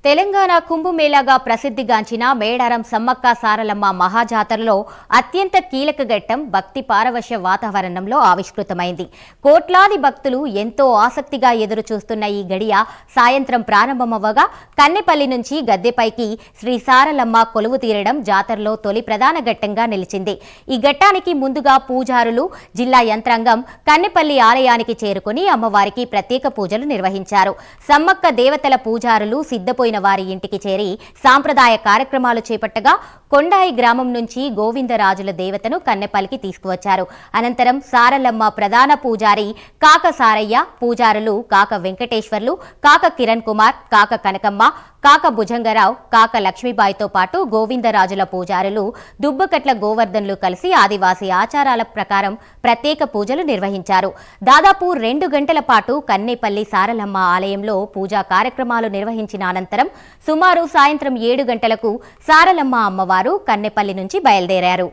తెలంగాణ కుంభమేళాగా ప్రసిద్ధిగాంచిన మేడారం సమ్మక్క సారలమ్మ మహాజాతరలో అత్యంత కీలక ఘట్టం భక్తి పారవశ్య వాతావరణంలో ఆవిష్కృతమైంది. కోట్లాది భక్తులు ఎంతో ఆసక్తిగా ఎదురు చూస్తున్న ఈ గడియ సాయంత్రం ప్రారంభమవ్వగా కన్నెపల్లి నుంచి గద్దెపైకి శ్రీ సారలమ్మ కొలువు తీరడం జాతరలో తొలి ప్రధాన ఘట్టంగా నిలిచింది. ఈ ఘట్టానికి ముందుగా పూజారులు, జిల్లా యంత్రాంగం కన్నెపల్లి ఆలయానికి చేరుకుని అమ్మవారికి ప్రత్యేక పూజలు నిర్వహించారు. సమ్మక్క దేవతల పూజారులు సిద్ధపోయిన వారి ఇంటికి చేరి సాంప్రదాయ కార్యక్రమాలు చేపట్టగా కొండాయి గ్రామం నుంచి గోవిందరాజుల దేవతను కన్నెపల్లికి తీసుకువచ్చారు. అనంతరం సారలమ్మ ప్రధాన పూజారి కాక సారయ్య, పూజారులు కాక వెంకటేశ్వర్లు, కాక కిరణ్ కుమార్, కాక కనకమ్మ, కాక భుజంగరావు, కాక లక్ష్మీబాయితో పాటు గోవిందరాజుల పూజారులు దుబ్బకట్ల గోవర్ధన్లు కలిసి ఆదివాసీ ఆచారాల ప్రకారం ప్రత్యేక పూజలు నిర్వహించారు. దాదాపు 2 గంటల పాటు కన్నెపల్లి సారలమ్మ ఆలయంలో పూజా కార్యక్రమాలు నిర్వహించిన అనంతరం సుమారు సాయంత్రం 7 గంటలకు సారలమ్మ అమ్మవారు కన్నెపల్లి నుంచి బయలుదేరారు.